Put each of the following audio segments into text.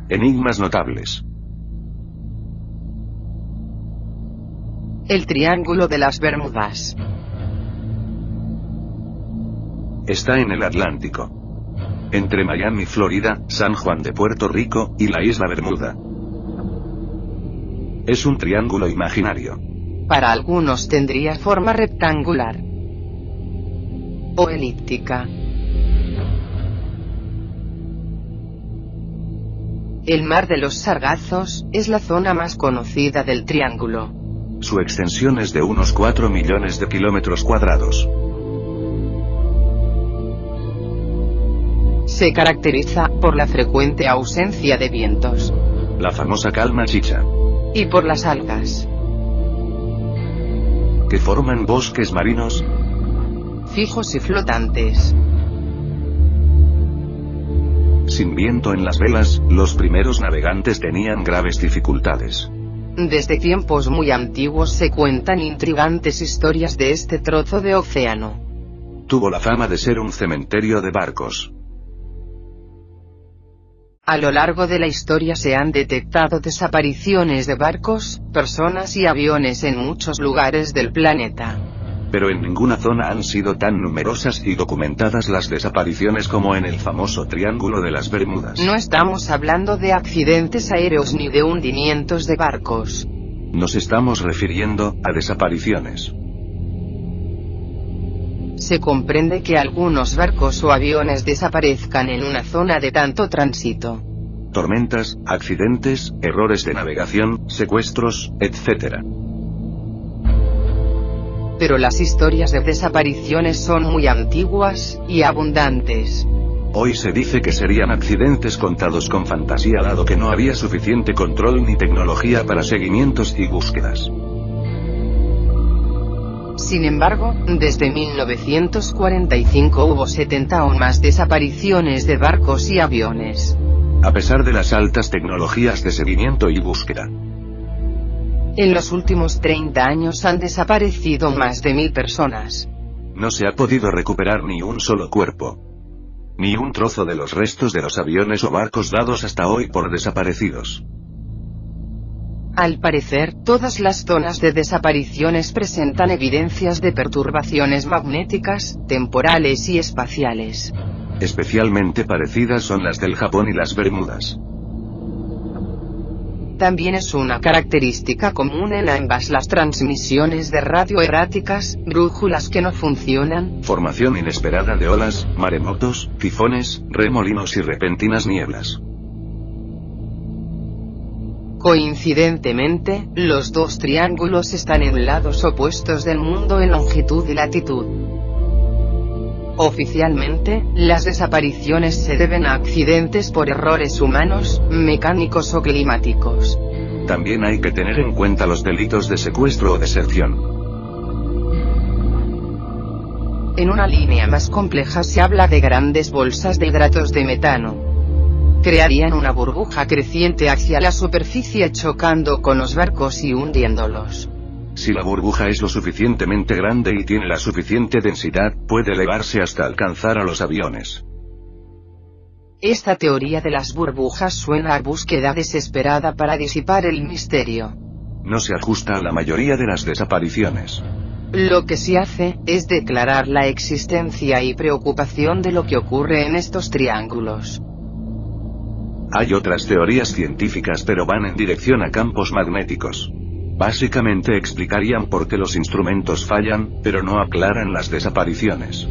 Enigmas notables. El Triángulo de las Bermudas. Está en el Atlántico. Entre Miami, Florida, San Juan de Puerto Rico, y la isla Bermuda. Es un triángulo imaginario. Para algunos tendría forma rectangular o elíptica. El Mar de los Sargazos es la zona más conocida del triángulo. Su extensión es de unos 4 millones de kilómetros cuadrados. Se caracteriza por la frecuente ausencia de vientos. La famosa calma chicha. Y por las algas. Que forman bosques marinos. Fijos y flotantes. Sin viento en las velas, los primeros navegantes tenían graves dificultades. Desde tiempos muy antiguos se cuentan intrigantes historias de este trozo de océano. Tuvo la fama de ser un cementerio de barcos. A lo largo de la historia se han detectado desapariciones de barcos, personas y aviones en muchos lugares del planeta. Pero en ninguna zona han sido tan numerosas y documentadas las desapariciones como en el famoso Triángulo de las Bermudas. No estamos hablando de accidentes aéreos ni de hundimientos de barcos. Nos estamos refiriendo a desapariciones. Se comprende que algunos barcos o aviones desaparezcan en una zona de tanto tránsito. Tormentas, accidentes, errores de navegación, secuestros, etc. Pero las historias de desapariciones son muy antiguas y abundantes. Hoy se dice que serían accidentes contados con fantasía dado que no había suficiente control ni tecnología para seguimientos y búsquedas. Sin embargo, desde 1945 hubo 70 o más desapariciones de barcos y aviones. A pesar de las altas tecnologías de seguimiento y búsqueda. En los últimos 30 años han desaparecido más de 1000 personas. No se ha podido recuperar ni un solo cuerpo. Ni un trozo de los restos de los aviones o barcos dados hasta hoy por desaparecidos. Al parecer, todas las zonas de desapariciones presentan evidencias de perturbaciones magnéticas, temporales y espaciales. Especialmente parecidas son las del Japón y las Bermudas. También es una característica común en ambas las transmisiones de radio erráticas, brújulas que no funcionan, formación inesperada de olas, maremotos, tifones, remolinos y repentinas nieblas. Coincidentemente, los dos triángulos están en lados opuestos del mundo en longitud y latitud. Oficialmente, las desapariciones se deben a accidentes por errores humanos, mecánicos o climáticos. También hay que tener en cuenta los delitos de secuestro o deserción. En una línea más compleja se habla de grandes bolsas de hidratos de metano. Crearían una burbuja creciente hacia la superficie chocando con los barcos y hundiéndolos. Si la burbuja es lo suficientemente grande y tiene la suficiente densidad, puede elevarse hasta alcanzar a los aviones. Esta teoría de las burbujas suena a búsqueda desesperada para disipar el misterio. No se ajusta a la mayoría de las desapariciones. Lo que sí hace, es declarar la existencia y preocupación de lo que ocurre en estos triángulos. Hay otras teorías científicas pero van en dirección a campos magnéticos. Básicamente explicarían por qué los instrumentos fallan, pero no aclaran las desapariciones.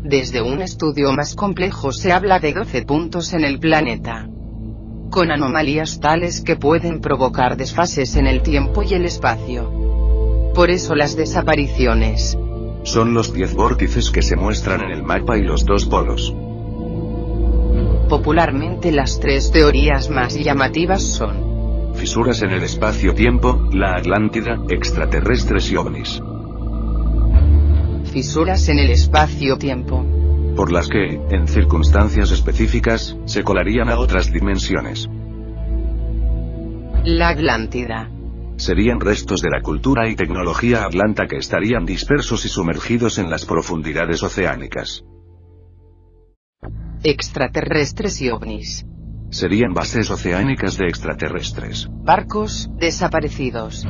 Desde un estudio más complejo se habla de 12 puntos en el planeta, con anomalías tales que pueden provocar desfases en el tiempo y el espacio. Por eso las desapariciones son los 10 vórtices que se muestran en el mapa y los 2 polos. Popularmente las 3 teorías más llamativas son: fisuras en el espacio-tiempo, la Atlántida, extraterrestres y ovnis. Fisuras en el espacio-tiempo, por las que, en circunstancias específicas, se colarían a otras dimensiones. La Atlántida. Serían restos de la cultura y tecnología atlanta que estarían dispersos y sumergidos en las profundidades oceánicas. Extraterrestres y ovnis. Serían bases oceánicas de extraterrestres. Barcos desaparecidos.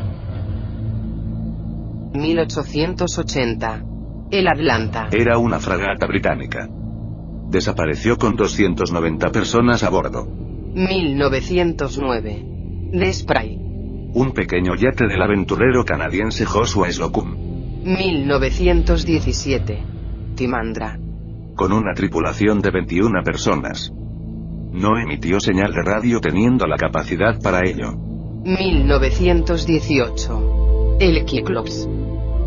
1880. El Atlanta. Era una fragata británica. Desapareció con 290 personas a bordo. 1909. The Spray. Un pequeño yate del aventurero canadiense Joshua Slocum. 1917. Timandra. Con una tripulación de 21 personas. No emitió señal de radio teniendo la capacidad para ello. 1918. El Cyclops.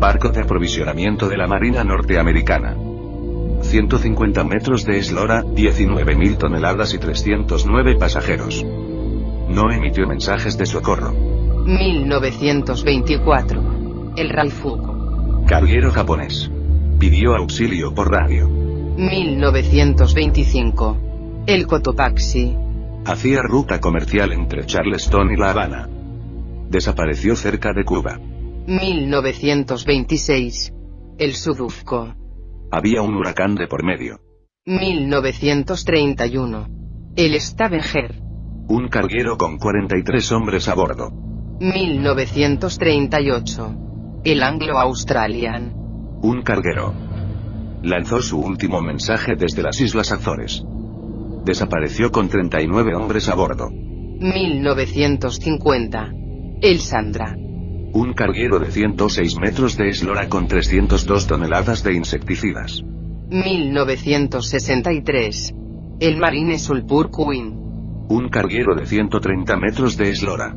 Barco de aprovisionamiento de la Marina norteamericana. 150 metros de eslora, 19.000 toneladas y 309 pasajeros. No emitió mensajes de socorro. 1924. El Raifuku. Carguero japonés. Pidió auxilio por radio. 1925. El Cotopaxi. Hacía ruta comercial entre Charleston y La Habana. Desapareció cerca de Cuba. 1926. El Sudufco. Había un huracán de por medio. 1931. El Stavanger. Un carguero con 43 hombres a bordo. 1938. El Anglo-Australian. Un carguero. Lanzó su último mensaje desde las Islas Azores. Desapareció con 39 hombres a bordo. 1950. El Sandra. Un carguero de 106 metros de eslora con 302 toneladas de insecticidas. 1963. El Marine Sulphur Queen. Un carguero de 130 metros de eslora.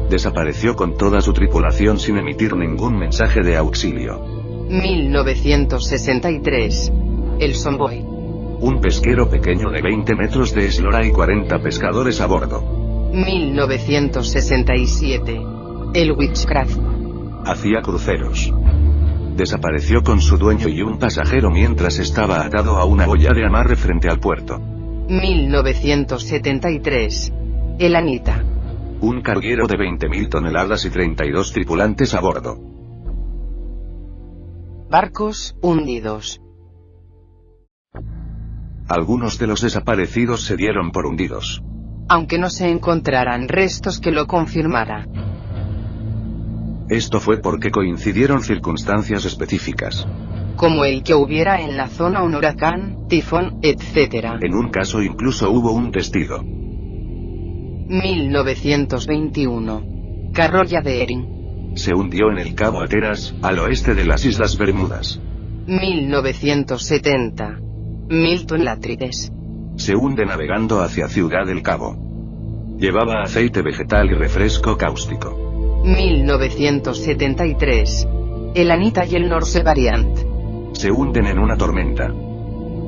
Desapareció con toda su tripulación sin emitir ningún mensaje de auxilio. 1963. El Sonboy. Un pesquero pequeño de 20 metros de eslora y 40 pescadores a bordo. 1967. El Witchcraft. Hacía cruceros. Desapareció con su dueño y un pasajero mientras estaba atado a una boya de amarre frente al puerto. 1973. El Anita. Un carguero de 20.000 toneladas y 32 tripulantes a bordo. Barcos hundidos. Algunos de los desaparecidos se dieron por hundidos. Aunque no se encontraran restos que lo confirmaran. Esto fue porque coincidieron circunstancias específicas. Como el que hubiera en la zona un huracán, tifón, etc. En un caso incluso hubo un testigo. 1921. Carrolla de Erin. Se hundió en el Cabo Hatteras, al oeste de las Islas Bermudas. 1970. Milton Latrides. Se hunde navegando hacia Ciudad del Cabo. Llevaba aceite vegetal y refresco cáustico. 1973. El Anita y el Norse Variant. Se hunden en una tormenta.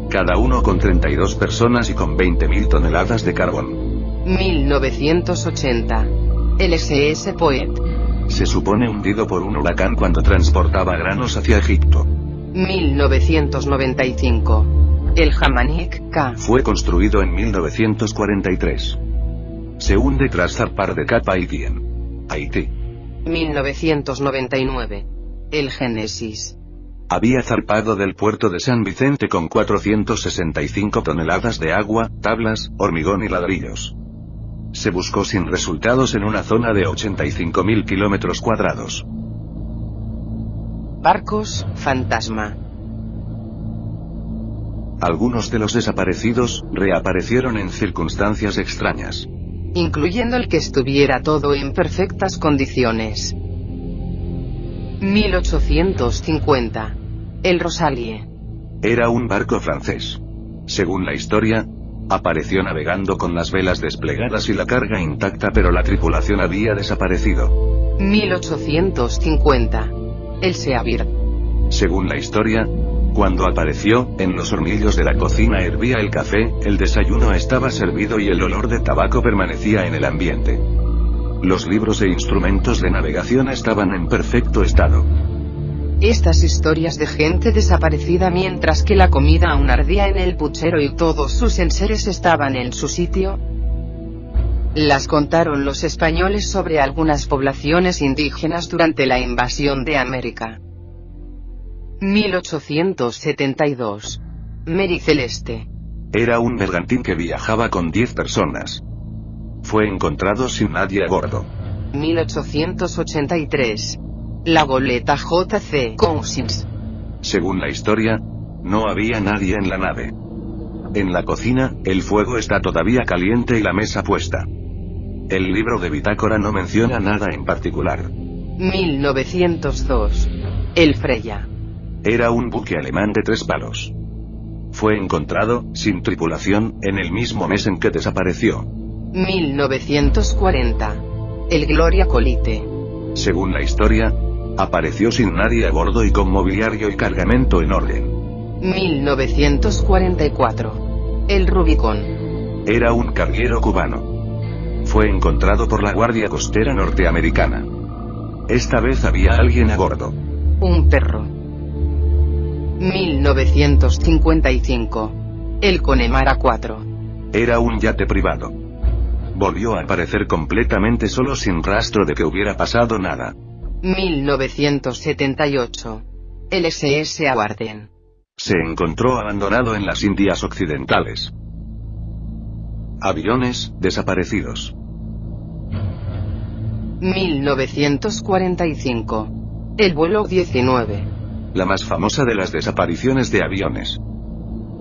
Cada uno con 32 personas y con 20.000 toneladas de carbón. 1980. El SS Poet. Se supone hundido por un huracán cuando transportaba granos hacia Egipto. 1995. El Hamanic K. Fue construido en 1943. Se hunde tras zarpar de Cap Haití en Haití. 1999. El Génesis. Había zarpado del puerto de San Vicente con 465 toneladas de agua, tablas, hormigón y ladrillos. Se buscó sin resultados en una zona de 85.000 kilómetros cuadrados. Barcos fantasma. Algunos de los desaparecidos reaparecieron en circunstancias extrañas. Incluyendo el que estuviera todo en perfectas condiciones. 1850. El Rosalie. Era un barco francés. Según la historia, apareció navegando con las velas desplegadas y la carga intacta, pero la tripulación había desaparecido. 1850. El Seabird. Según la historia, cuando apareció, en los hornillos de la cocina hervía el café, el desayuno estaba servido y el olor de tabaco permanecía en el ambiente. Los libros e instrumentos de navegación estaban en perfecto estado. Estas historias de gente desaparecida mientras que la comida aún ardía en el puchero y todos sus enseres estaban en su sitio, las contaron los españoles sobre algunas poblaciones indígenas durante la invasión de América. 1872. Mary Celeste. Era un bergantín que viajaba con 10 personas. Fue encontrado sin nadie a bordo. 1883. La goleta J.C. Cousins. Según la historia, no había nadie en la nave. En la cocina, el fuego está todavía caliente y la mesa puesta. El libro de bitácora no menciona nada en particular. 1902. El Freya. Era un buque alemán de 3 palos. Fue encontrado, sin tripulación, en el mismo mes en que desapareció. 1940. El Gloria Colite. Según la historia, apareció sin nadie a bordo y con mobiliario y cargamento en orden. 1944. El Rubicon. Era un carguero cubano. Fue encontrado por la Guardia Costera norteamericana. Esta vez había alguien a bordo. Un perro. 1955. El Connemara 4. Era un yate privado. Volvió a aparecer completamente solo sin rastro de que hubiera pasado nada. 1978. El SS Awarden. Se encontró abandonado en las Indias Occidentales. Aviones desaparecidos. 1945. El vuelo 19. La más famosa de las desapariciones de aviones.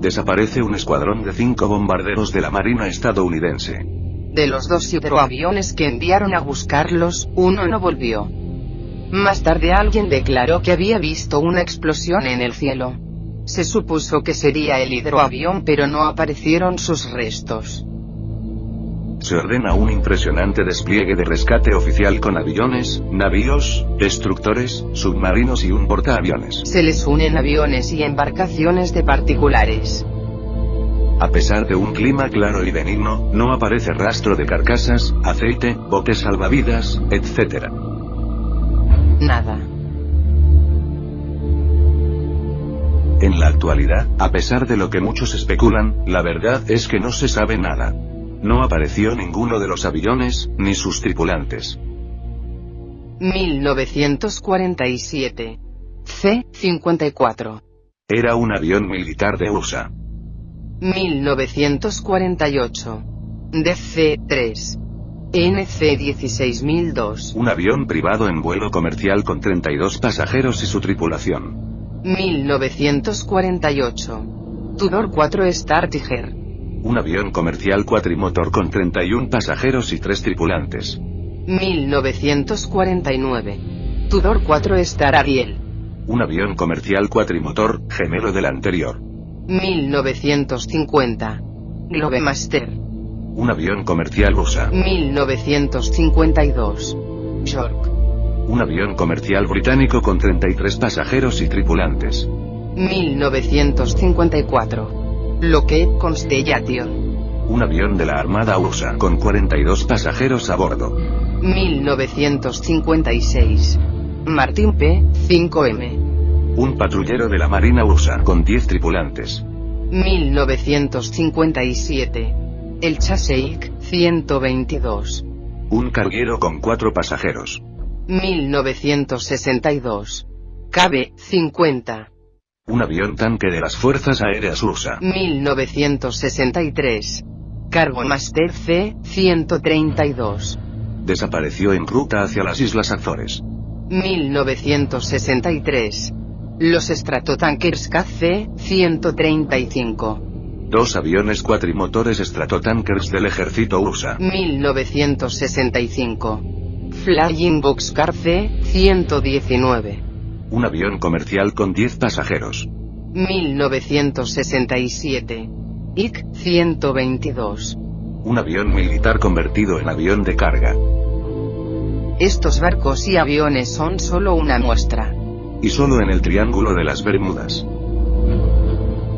Desaparece un escuadrón de 5 bombarderos de la Marina estadounidense. De los 2 hidroaviones que enviaron a buscarlos, uno no volvió. Más tarde alguien declaró que había visto una explosión en el cielo. Se supuso que sería el hidroavión, pero no aparecieron sus restos. Se ordena un impresionante despliegue de rescate oficial con aviones, navíos, destructores, submarinos y un portaaviones. Se les unen aviones y embarcaciones de particulares. A pesar de un clima claro y benigno, no aparece rastro de carcasas, aceite, botes salvavidas, etc. Nada. En la actualidad, a pesar de lo que muchos especulan, la verdad es que no se sabe nada. No apareció ninguno de los aviones, ni sus tripulantes. 1947. C-54. Era un avión militar de USA. 1948. DC-3. NC-16002. Un avión privado en vuelo comercial con 32 pasajeros y su tripulación. 1948. Tudor 4 Star Tiger. Un avión comercial cuatrimotor con 31 pasajeros y 3 tripulantes. 1949. Tudor 4 Star Ariel. Un avión comercial cuatrimotor, gemelo del anterior. 1950. Globemaster. Un avión comercial USA. 1952. York. Un avión comercial británico con 33 pasajeros y tripulantes. 1954. Lockheed Constellation. Un avión de la Armada USA con 42 pasajeros a bordo. 1956. Martin P-5M. Un patrullero de la Marina USA con 10 tripulantes. 1957. El Chesapeake 122. Un carguero con 4 pasajeros. 1962. KB-50. Un avión tanque de las Fuerzas Aéreas USA. 1963. Cargomaster C-132. Desapareció en ruta hacia las Islas Azores. 1963. Los Stratotankers KC-135. 2 aviones cuatrimotores Stratotankers del ejército USA. 1965. Flying Boxcar C-119. Un avión comercial con 10 pasajeros. 1967. IC-122. Un avión militar convertido en avión de carga. Estos barcos y aviones son solo una muestra. Y solo en el Triángulo de las Bermudas.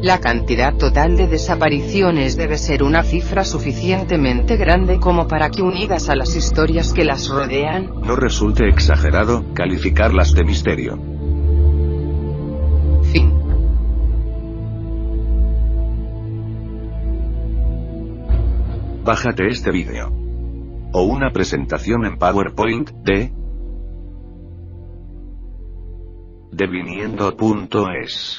La cantidad total de desapariciones debe ser una cifra suficientemente grande como para que, unidas a las historias que las rodean, no resulte exagerado calificarlas de misterio. Fin. Bájate este vídeo. O una presentación en PowerPoint de Deviniendo.es